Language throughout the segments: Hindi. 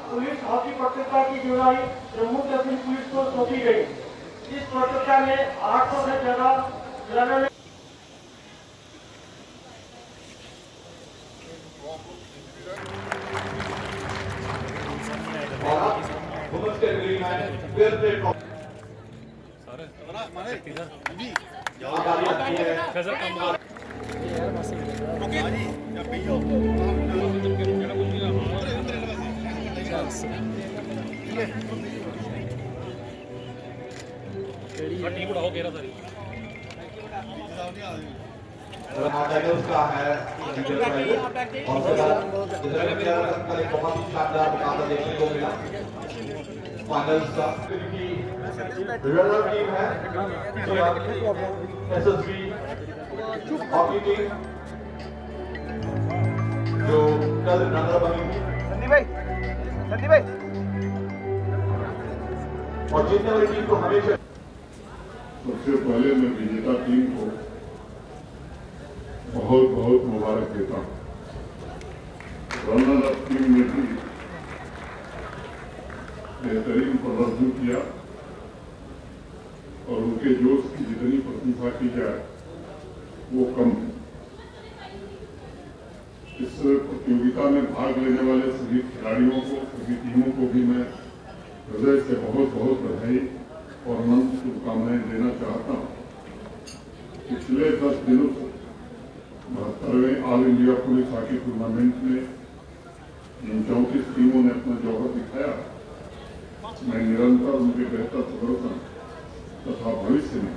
पुलिस हॉकी प्रतियोगिता की जुड़ाई जम्मू कश्मीर पुलिस को सौंपी गई। इस प्रतियोगिता में 800 से ज्यादा खिलाड़ियों ने टीम उठाओ घेरा सारी का है बहुत ही शानदार मुकाबला देखने को मिला। फाइनल्स का रनर टीम है एसएसबी हॉकी टीम जो कल रनर बनी थी संदीप भाई और जीतने वाली टीम को हमेशा सबसे पहले मैं विजेता टीम को बहुत बहुत मुबारक देता हूँ। रनर अप टीम ने भी बेहतरीन प्रदर्शन किया और उनके जोश की जितनी प्रशंसा की जाए वो कम है। इस प्रतियोगिता में भाग लेने वाले सभी खिलाड़ियों को, सभी टीमों को भी मैं हृदय से बहुत बहुत बधाई और अनंत शुभकामनाएं देना चाहता हूँ। पिछले 10 दिनों से 72वें all India police hockey tournament में इन 34 टीमों ने अपना जौहर दिखाया। मैं निरंतर उनके बेहतर प्रदर्शन तथा भविष्य में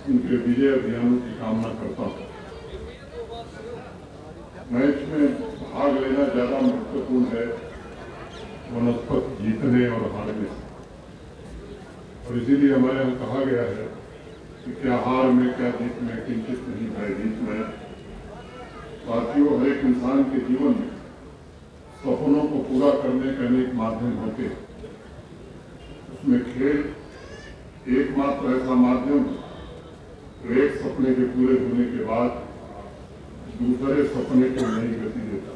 उनके विजय अभियानों की कामना करता हूँ। मैच में भाग लेना ज्यादा महत्वपूर्ण है वनस्पत जीतने और हारने से, और इसीलिए हमारे यहाँ कहा गया है कि क्या हार में क्या जीत में किंचित नहीं भयभीत में। साथियों, हर एक इंसान के जीवन में सपनों को पूरा करने के अनेक माध्यम होते हैं। उसमें खेल एकमात्र ऐसा माध्यम है जो एक सपने के पूरे होने के बाद दूसरे सपने को नई गति देता।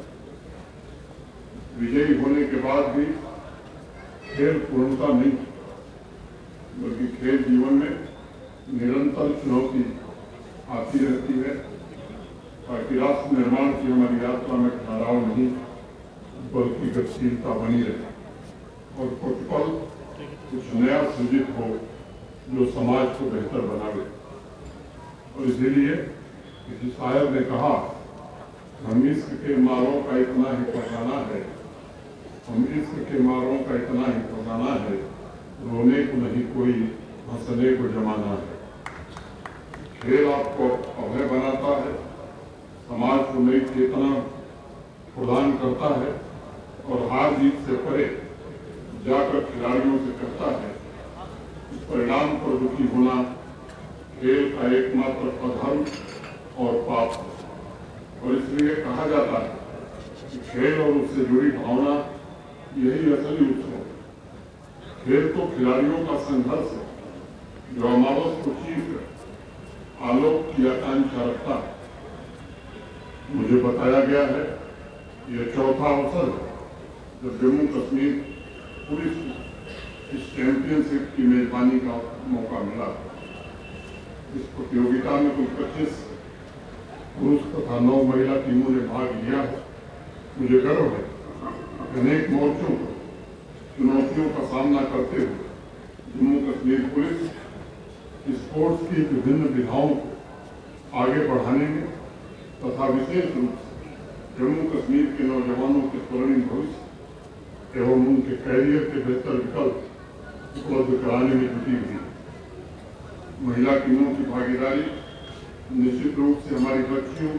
विजयी होने के बाद भी खेल पूर्णता नहीं, बल्कि खेल जीवन में निरंतर चुनौती आती रहती है, ताकि राष्ट्र निर्माण की हमारी यात्रा में ठहराव नहीं बल्कि गतिशीलता बनी रहे और प्रतिपल कुछ नया सृजित हो जो समाज को बेहतर बनावे। और इसीलिए किसी शायर ने कहा, हम इश्क के मारों का इतना ही फसाना है, हम इश्क के मारों का इतना ही फसाना है, रोने को नहीं कोई हंसने को जमाना है। खेल आपको अभय बनाता है, समाज को नई चेतना प्रदान करता है और हार जीत से परे जाकर खिलाड़ियों से कहता है इस परिणाम पर दुखी होना खेल का एकमात्र अधर्म और पाप है। और इसलिए कहा जाता है कि खेल और उससे जुड़ी भावना यही असली उत्सव है। खेल तो खिलाड़ियों का संघर्ष है जो अमावस को चीर कर आलोक की आकांक्षा रखता है। मुझे बताया गया है यह चौथा अवसर है जब जम्मू कश्मीर पुलिस इस चैंपियनशिप की मेजबानी का मौका मिला। इस प्रतियोगिता में कुल 25 पुरुष तथा 9 महिला टीमों ने भाग लिया है। मुझे गर्व है अनेक मोर्चों पर चुनौतियों का सामना करते हुए जम्मू कश्मीर पुलिस स्पोर्ट्स की विभिन्न विधाओं को आगे बढ़ाने में तथा विशेष रूप से जम्मू कश्मीर के नौजवानों के स्वर्णिम भविष्य एवं उनके कैरियर के बेहतर विकल्प उपलब्ध कराने में जुटी हुई है। महिला टीमों की भागीदारी निश्चित रूप से हमारी बच्चियों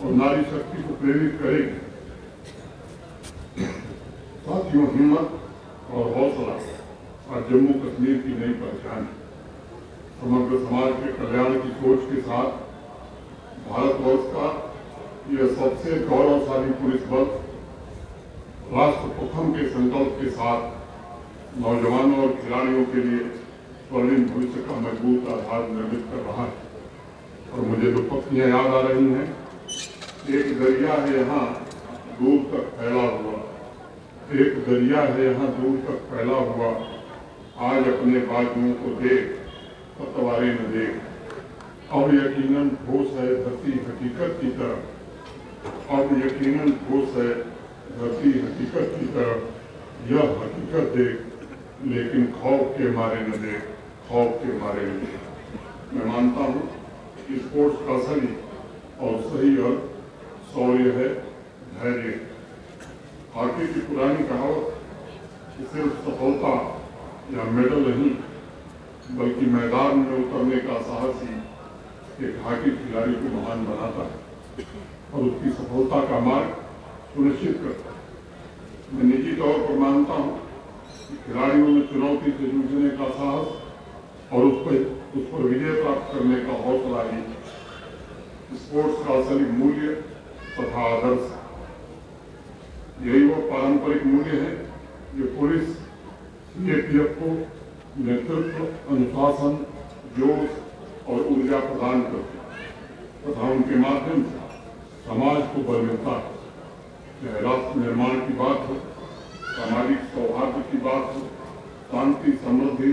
और नारी शक्ति को प्रेरित करेगी। साथियों, हिम्मत और हौसला आज जम्मू कश्मीर की नई पहचान है। समग्र समाज के कल्याण की सोच के साथ भारतवर्ष का यह सबसे गौरवशाली पुलिस बल राष्ट्र प्रथम के संकल्प के साथ नौजवानों और खिलाड़ियों के लिए स्वर्णिम भविष्य का मजबूत आधार निर्मित कर रहा है। और मुझे तो पत्नियां याद आ रही हैं। एक दरिया है यहाँ दूर तक फैला हुआ, एक दरिया है यहाँ दूर तक फैला हुआ, आज अपने बाजुओं को देख पतवारें न देख। अब यकीनन ठोस है धरती हकीकत की तरफ, अब यकीनन ठोस है धरती हकीकत की तरफ। यह हकीकत देख लेकिन खौफ के मारे न देख, खौफ के मारे न देख। मैं मानता हूँ कि स्पोर्ट्स का सही और सही अर्थ शौर्य है, धैर्य। हॉकी की पुरानी कहावत कि सिर्फ सफलता या मेडल नहीं बल्कि मैदान में उतरने का साहस ही एक हॉकी खिलाड़ी को महान बनाता है और उसकी सफलता का मार्ग सुनिश्चित करता है। मैं निजी तौर पर मानता हूँ कि खिलाड़ियों में चुनौती से जूझने का साहस और उस पर विजय प्राप्त करने का हौसला ही स्पोर्ट्स का असली मूल्य तथा आदर्श है। यही वो पारंपरिक मूल्य है जो पुलिस सीएपीएफ को नेतृत्व, अनुशासन, जोश और ऊर्जा प्रदान करते हैं तथा उनके माध्यम से समाज को बल मिलता है। चाहे राष्ट्र निर्माण की बात हो, सामाजिक सौहार्द की बात हो, शांति, समृद्धि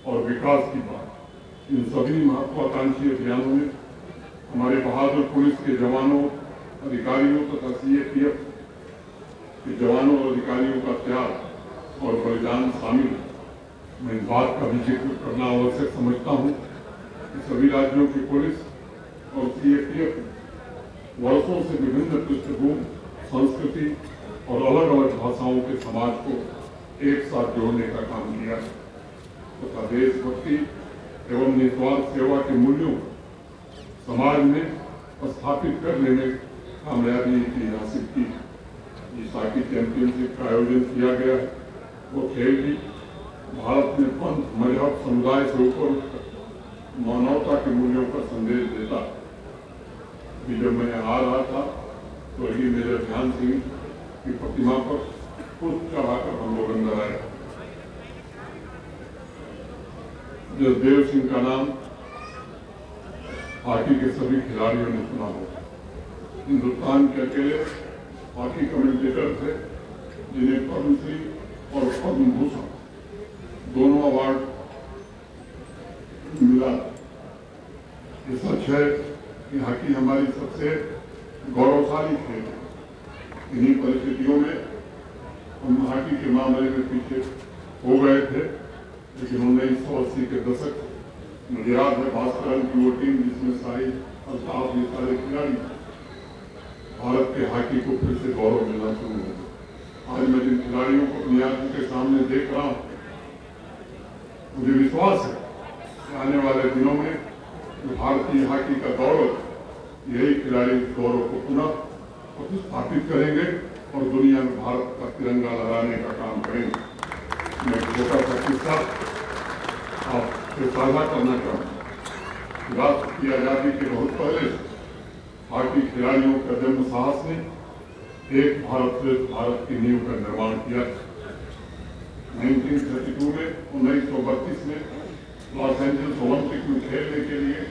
और विकास की बात, इन सभी महत्वाकांक्षी अभियानों में हमारे बहादुर पुलिस के जवानों, अधिकारियों तथा सीएपीएफ के जवानों और अधिकारियों का त्याग और बलिदान शामिल है। मैं इस बात का भी जिक्र करना आवश्यक समझता हूँ कि सभी राज्यों की पुलिस और सीएपीएफ वर्षों से विभिन्न पृष्ठभूमि, संस्कृति और अलग अलग भाषाओं के समाज को एक साथ जोड़ने का काम किया है तथा देशभक्ति एवं निस्वार्थ सेवा के मूल्यों समाज में स्थापित करने में कामयाबी की हासिल की। इस हॉकी चैंपियनशिप का आयोजन किया गया है। वो खेल भी भारत में पंथ, मजहब, समुदाय से ऊपर उठकर मानवता के मूल्यों का संदेश देता है। अभी जब मैं आ रहा था तो ये मेजर ध्यान सिंह की प्रतिमा पर पुष्प चढ़ाकर हम लोग अंदर आए। जसदेव सिंह का नाम हॉकी के सभी खिलाड़ियों ने सुना होगा। हिंदुस्तान के अकेले हॉकी कमेंटेटर थे जिन्हें पद्मश्री और पद्म भूषण दोनों अवार्ड मिला। ये सच है कि हॉकी हमारी सबसे गौरवशाली खेल है। इन्हीं परिस्थितियों में हम हॉकी के मामले में पीछे हो गए थे, लेकिन 1980 के दशक मुझे याद है भास्करन की वो टीम जिसमें साहिल, अल्ताफ, ये सारे खिलाड़ी भारत के हॉकी को फिर से गौरव मिलना शुरू हो। आज मैं जिन खिलाड़ियों को अपनी आंखों के सामने देख रहा हूँ, मुझे विश्वास है कि आने वाले दिनों में भारतीय हॉकी का गौरव, यही खिलाड़ी इस गौरव को पुनः प्रतिस्थापित करेंगे और दुनिया में भारत का तिरंगा लहराने का काम करेंगे। मैं छोटा सा किस्सा आपसे साझा करना चाहूँगा। राष्ट्र की आज़ादी के बहुत पहले हॉकी खिलाड़ियों का जन्म साहस ने एक भारत श्रेष्ठ भारत की नींव का निर्माण किया। 1932 में 1932 में लॉस एंजल्स ओलंपिक में खेलने के लिए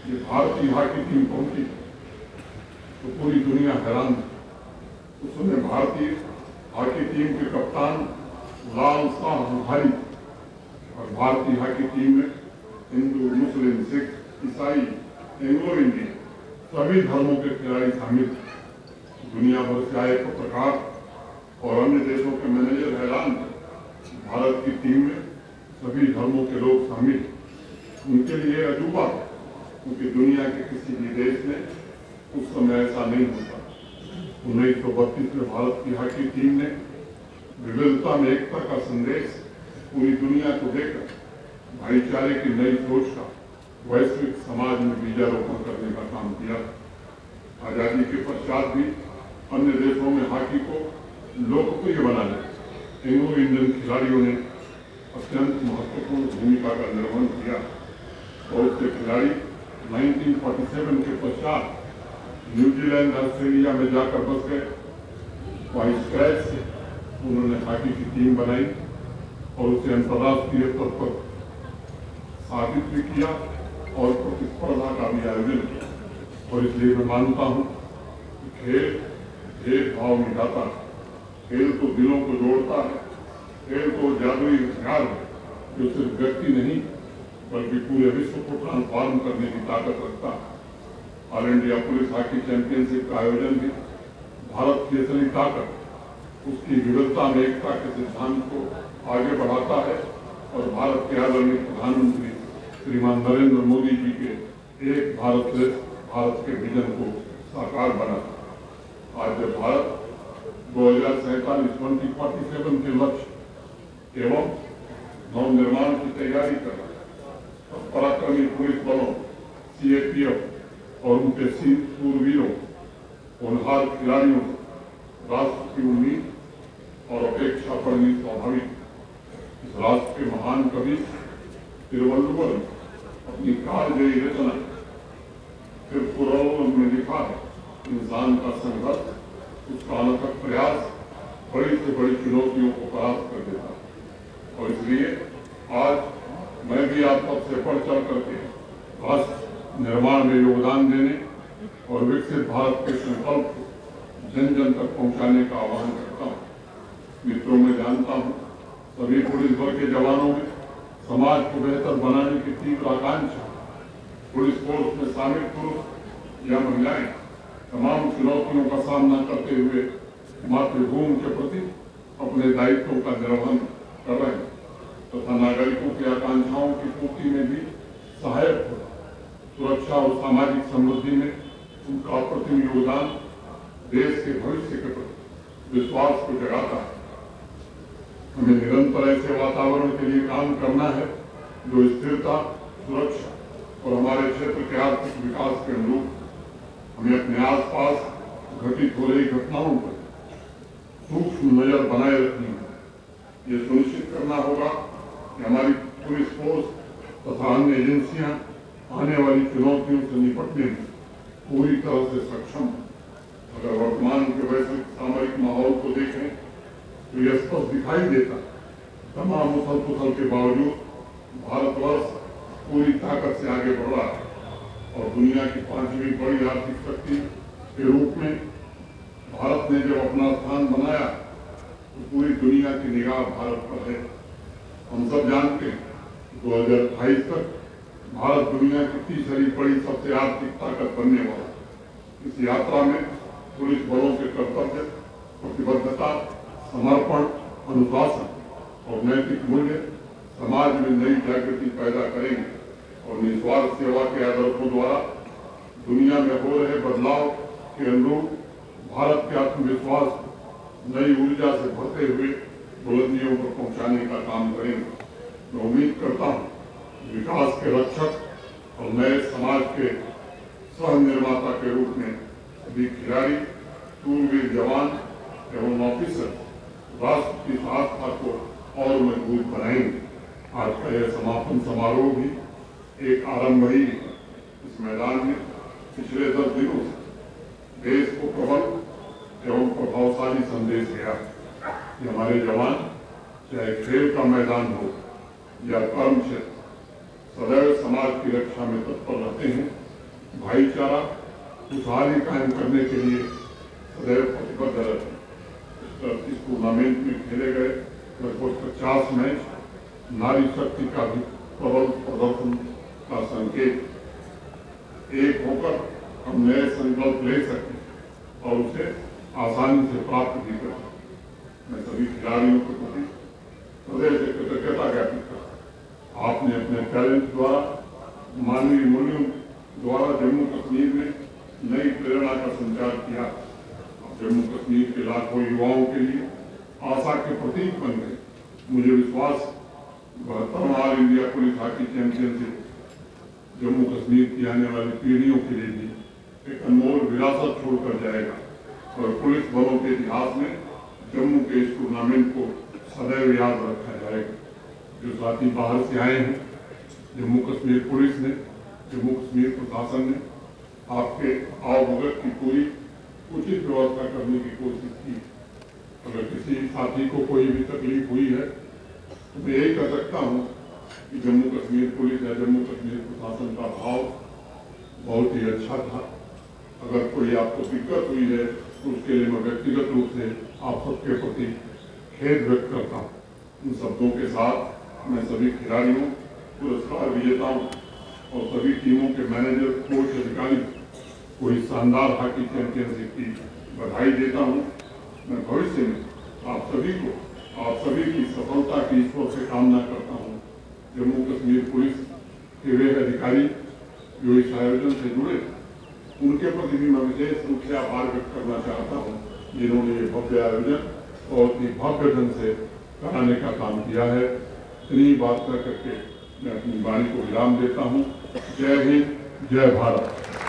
ये भारतीय हॉकी टीम पहुंची तो पूरी दुनिया हैरान थी। उस समय भारतीय हॉकी टीम के कप्तान लाल शाह बुखारी और भारतीय हॉकी टीम में हिंदू, मुस्लिम, सिख, ईसाई, एंग्लो इंडियन सभी धर्मों के खिलाड़ी शामिल थे। दुनिया भर से आए पत्रकार और अन्य देशों के मैनेजर हैरान थे। भारत की टीम में सभी धर्मों के लोग शामिल, उनके लिए अजूबा था क्योंकि दुनिया के किसी भी देश में उस समय ऐसा नहीं होता। 1932 में भारत की हॉकी टीम ने विविधता में एकता का संदेश पूरी दुनिया को देकर भाईचारे की नई सोच का वैश्विक समाज में बीजारोपण करने का काम किया। आजादी के पश्चात भी अन्य देशों में हॉकी को लोकप्रिय बनाने एंग्लो इंडियन खिलाड़ियों ने अत्यंत महत्वपूर्ण भूमिका का निर्वहन किया। बहुत से खिलाड़ी 1947 के पश्चात न्यूजीलैंड, ऑस्ट्रेलिया में जाकर बस गए। वहीं स्क्रैच से उन्होंने हॉकी की टीम बनाई और उसे अंतर्राष्ट्रीय स्तर पर साबित भी किया और प्रतिस्पर्धा स्पर्धा का भी आयोजन किया। और इसलिए मैं मानता हूँ कि खेल भेदभाव मिटाता है, खेल तो दिलों को जोड़ता है, खेल तो जादुई हथियार है जो सिर्फ व्यक्ति नहीं बल्कि पूरे विश्व को ट्रांसफॉर्म करने की ताकत रखता है। All India police hockey championship का आयोजन भी भारत की असली ताकत, उसकी विविधता में एकता के सिद्धांत को आगे बढ़ाता है और भारत के आदरणीय प्रधानमंत्री श्रीमान नरेंद्र मोदी जी के एक भारत श्रेष्ठ भारत के विजन को साकार बनाता है। आज जब भारत 2047 के लक्ष्य एवं नवनिर्माण की तैयारी कर रहा है और पराक्रमी पुलिस बलों CAPF और उनके शूरवीरों होनहार खिलाड़ियों से राष्ट्र की उम्मीद और अपेक्षा बढ़नी स्वाभाविक। इस राष्ट्र के महान कवि तिरुवल्लुवर अपनी कालजयी रचना तिरुकुरल में लिखा है, इंसान का संघर्ष उसका अनथक प्रयास बड़ी से बड़ी चुनौतियों को परास्त कर देता है। और इसलिए आज मैं भी आप सबसे बढ़ चढ़ करके राष्ट्र निर्माण में योगदान देने और विकसित भारत के संकल्प को जन जन तक पहुंचाने का आह्वान करता हूं। मित्रों, मैं जानता हूं सभी पुलिस बल के जवानों में समाज को बेहतर बनाने की तीव्र आकांक्षा। पुलिस फोर्स में शामिल पुरुष या महिलाएं तमाम चुनौतियों का सामना करते हुए मातृभूमि के प्रति अपने दायित्वों का निर्वहन कर रहे हैं तथा नागरिकों की आकांक्षाओं की पूर्ति में भी सहायक हो। सुरक्षा और सामाजिक समृद्धि में उनका अप्रतिम योगदान देश के भविष्य के प्रति विश्वास को जगाता है। हमें निरंतर ऐसे वातावरण के लिए काम करना है जो स्थिरता, सुरक्षा और हमारे क्षेत्र के आर्थिक विकास के अनुरूप। हमें अपने आसपास घटित हो रही घटनाओं पर सूक्ष्म नजर बनाए रखनी है। ये सुनिश्चित करना होगा कि हमारी पुलिस फोर्स तथा अन्य एजेंसियां आने वाली चुनौतियों से निपटने में पूरी तरह से सक्षम है। अगर वर्तमान के वैश्विक सामरिक माहौल को देखें तो यह स्पष्ट दिखाई देता है तमाम उथल पुथल के बावजूद भारतवर्ष पूरी ताकत से आगे बढ़ रहा है और दुनिया की 5वीं बड़ी आर्थिक शक्ति के रूप में भारत ने जब अपना स्थान बनाया तो पूरी दुनिया की निगाह भारत पर है। हम सब जानते हैं 2028 तक भारत दुनिया की तीसरी बड़ी सबसे आर्थिक ताकत बनने वाला है। इस यात्रा में पुलिस बलों के कर्तव्य, प्रतिबद्धता, समर्पण, अनुशासन और नैतिक मूल्य समाज में नई जागृति पैदा करेंगे और निस्वार्थ सेवा के आदर्शों द्वारा दुनिया में हो रहे बदलाव के अनुरूप भारत के आत्मविश्वास को नई ऊर्जा से भरते हुए बुलंदियों पर पहुंचाने का काम करेंगे। मैं उम्मीद करता हूं विकास के रक्षक और नए समाज के सह निर्माता के रूप में सभी खिलाड़ी, शूरवीर जवान एवं ऑफिसर राष्ट्र की आस्था को और मजबूत बनाएंगे। आज का यह समापन समारोह भी एक आरंभ ही है। इस मैदान में पिछले 10 दिनों से देश को प्रबल एवं प्रभावशाली संदेश गया कि हमारे जवान चाहे खेल का मैदान हो या कर्म क्षेत्र सदैव समाज की रक्षा में तत्पर रहते हैं। भाईचारा खुशहाली कायम करने के लिए सदैव प्रतिबद्ध रहते हैं। इस टूर्नामेंट में खेले गए लगभग 50 मैच नारी शक्ति का भी प्रबल प्रदर्शन का संकेत। एक होकर हम नए संकल्प ले सकते और उसे आसानी से प्राप्त भी कर सकते। मैं सभी खिलाड़ियों के प्रति हृदय से कृतज्ञता ज्ञापित करता। आपने अपने टैलेंट द्वारा, मानवीय मूल्यों द्वारा जम्मू कश्मीर में नई प्रेरणा का संचार किया। जम्मू कश्मीर के लाखों युवाओं के लिए आशा के प्रतीक बन गए। मुझे विश्वास 72वां all India police hockey championship Jammu Kashmir की आने वाली पीढ़ियों के लिए भी एक अनमोल विरासत छोड़कर जाएगा और पुलिस बलों के इतिहास में जम्मू के इस टूर्नामेंट को सदैव याद रखा जाएगा। जो साथी बाहर से आए हैं, जम्मू कश्मीर पुलिस ने, जम्मू कश्मीर प्रशासन ने आपके आवभगत की पूरी उचित व्यवस्था करने की कोशिश की। अगर किसी साथी को कोई भी तकलीफ हुई है तो मैं यही कह सकता हूँ कि जम्मू कश्मीर पुलिस या जम्मू कश्मीर प्रशासन का भाव बहुत ही अच्छा था। अगर कोई आपको दिक्कत हुई है तो उसके लिए मैं व्यक्तिगत रूप से आप सबके प्रति खेद व्यक्त करता हूँ। इन शब्दों के साथ मैं सभी खिलाड़ियों, पुरस्कार विजेताओं और सभी टीमों के मैनेजर, कोच, अधिकारी को इस शानदार हॉकी चैंपियनशिप की बधाई देता हूँ। मैं भविष्य में आप सभी की सफलता की ईश्वर से कामना करता हूँ। जम्मू कश्मीर पुलिस के वे अधिकारी जो इस आयोजन से जुड़े, उनके प्रति भी मैं विशेष रूप से आभार व्यक्त करना चाहता हूँ, जिन्होंने ये भव्य आयोजन बहुत ही भव्य ढंग से कराने का काम किया है। इतनी बात करके मैं अपनी वाणी को विराम देता हूँ। जय हिंद, जय भारत।